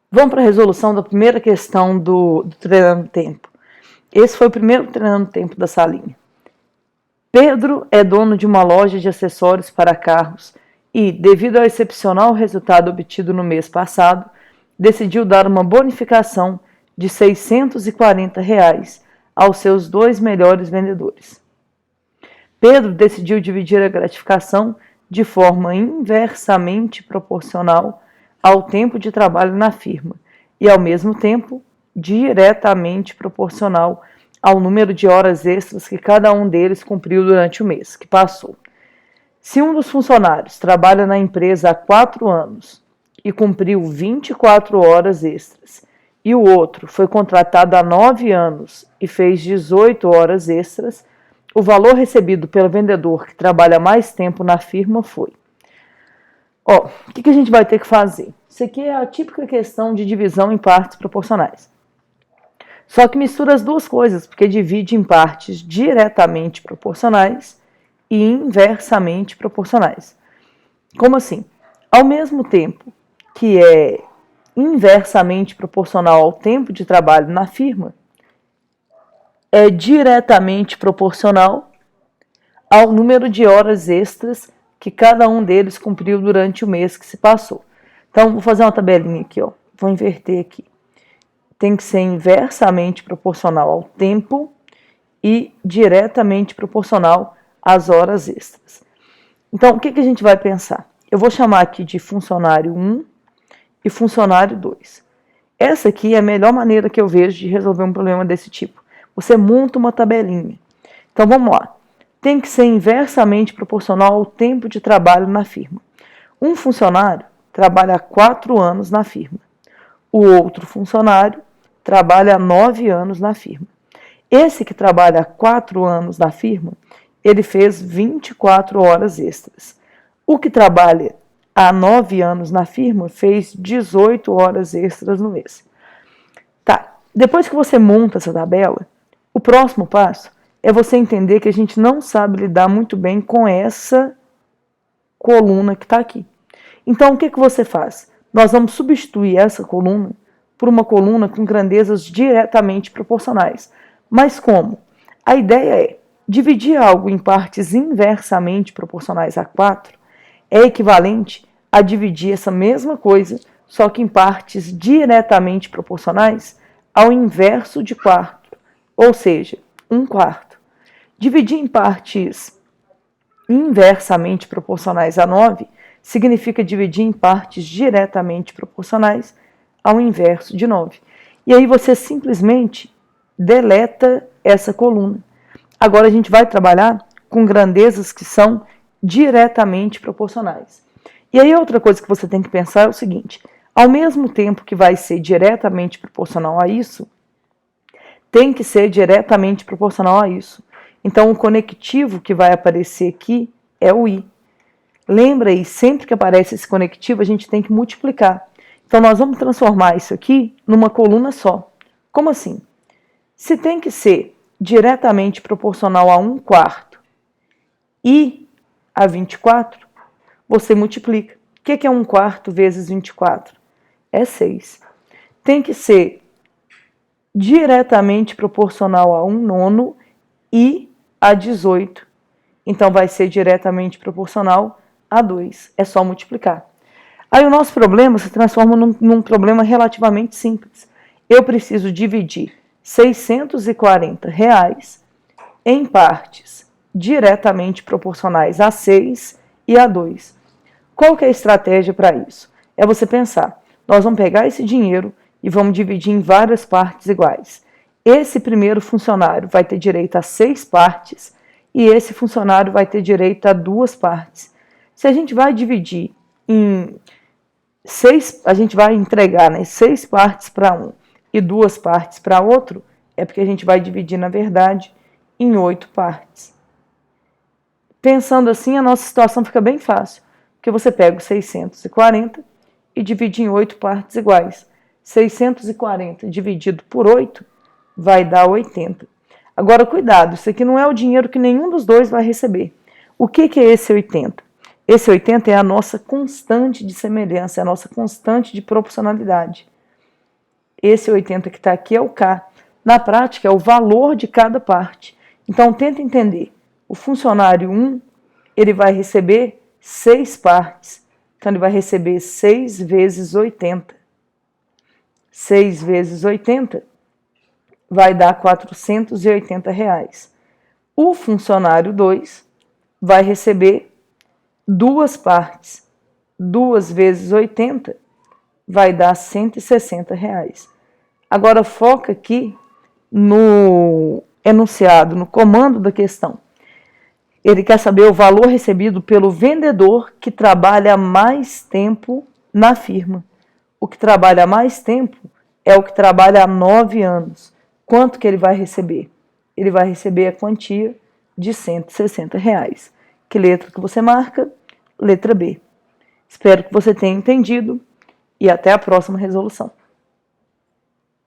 Vamos para a resolução da primeira questão do treinando tempo. Esse foi o primeiro treinando tempo da salinha. Pedro é dono de uma loja de acessórios para carros e, devido ao excepcional resultado obtido no mês passado, decidiu dar uma bonificação de R$ 640 aos seus 2 melhores vendedores. Pedro decidiu dividir a gratificação de forma inversamente proporcional ao tempo de trabalho na firma e, ao mesmo tempo, diretamente proporcional ao número de horas extras que cada um deles cumpriu durante o mês que passou. Se um dos funcionários trabalha na empresa há 4 anos e cumpriu 24 horas extras, e o outro foi contratado há 9 anos e fez 18 horas extras, o valor recebido pelo vendedor que trabalha mais tempo na firma foi. O que a gente vai ter que fazer? Isso aqui é a típica questão de divisão em partes proporcionais. Só que mistura as duas coisas, porque divide em partes diretamente proporcionais e inversamente proporcionais. Como assim? Ao mesmo tempo que é inversamente proporcional ao tempo de trabalho na firma, é diretamente proporcional ao número de horas extras que cada um deles cumpriu durante o mês que se passou. Então, vou fazer uma tabelinha aqui, ó. Vou inverter aqui. Tem que ser inversamente proporcional ao tempo e diretamente proporcional às horas extras. Então, o que a gente vai pensar? Eu vou chamar aqui de funcionário 1 e funcionário 2. Essa aqui é a melhor maneira que eu vejo de resolver um problema desse tipo. Você monta uma tabelinha. Então, vamos lá. Tem que ser inversamente proporcional ao tempo de trabalho na firma. Um funcionário trabalha há 4 anos na firma. O outro funcionário trabalha há 9 anos na firma. Esse que trabalha há 4 anos na firma, ele fez 24 horas extras. O que trabalha há 9 anos na firma fez 18 horas extras no mês. Tá, depois que você monta essa tabela, o próximo passo é você entender que a gente não sabe lidar muito bem com essa coluna que está aqui. Então, o que você faz? Nós vamos substituir essa coluna por uma coluna com grandezas diretamente proporcionais. Mas como? A ideia é dividir algo em partes inversamente proporcionais a 4 é equivalente a dividir essa mesma coisa, só que em partes diretamente proporcionais ao inverso de quarto, ou seja, 1/4. Dividir em partes inversamente proporcionais a 9 significa dividir em partes diretamente proporcionais ao inverso de 9. E aí você simplesmente deleta essa coluna. Agora a gente vai trabalhar com grandezas que são diretamente proporcionais. E aí outra coisa que você tem que pensar é o seguinte: ao mesmo tempo que vai ser diretamente proporcional a isso, tem que ser diretamente proporcional a isso. Então o conectivo que vai aparecer aqui é o i. Lembra aí, sempre que aparece esse conectivo, a gente tem que multiplicar. Então, nós vamos transformar isso aqui numa coluna só. Como assim? Se tem que ser diretamente proporcional a 1/4 e a 24, você multiplica. O que é 1/4 vezes 24? É 6. Tem que ser diretamente proporcional a 1/9 e a 18. Então, vai ser diretamente proporcional a 2. É só multiplicar. Aí o nosso problema se transforma num problema relativamente simples. Eu preciso dividir R$ 640 em partes diretamente proporcionais a 6 e a 2. Qual que é a estratégia para isso? É você pensar, nós vamos pegar esse dinheiro e vamos dividir em várias partes iguais. Esse primeiro funcionário vai ter direito a 6 partes e esse funcionário vai ter direito a 2 partes. Se a gente vai dividir em 6, a gente vai entregar 6 partes para um e 2 partes para outro, é porque a gente vai dividir, na verdade, em 8 partes. Pensando assim, a nossa situação fica bem fácil, porque você pega os 640 e divide em 8 partes iguais. 640 dividido por 8 vai dar 80. Agora, cuidado, isso aqui não é o dinheiro que nenhum dos dois vai receber. O que é esse 80? Esse 80 é a nossa constante de semelhança, é a nossa constante de proporcionalidade. Esse 80 que está aqui é o K. Na prática, é o valor de cada parte. Então, tenta entender. O funcionário 1, ele vai receber 6 partes. Então, ele vai receber 6 vezes 80. 6 vezes 80 vai dar R$ 480. O funcionário 2 vai receber 2 partes. 2 vezes 80 vai dar R$ 160. Agora foca aqui no enunciado, no comando da questão. Ele quer saber o valor recebido pelo vendedor que trabalha mais tempo na firma. O que trabalha mais tempo é o que trabalha há 9 anos. Quanto que ele vai receber? Ele vai receber a quantia de R$ 160. Que letra que você marca? Letra B. Espero que você tenha entendido e até a próxima resolução.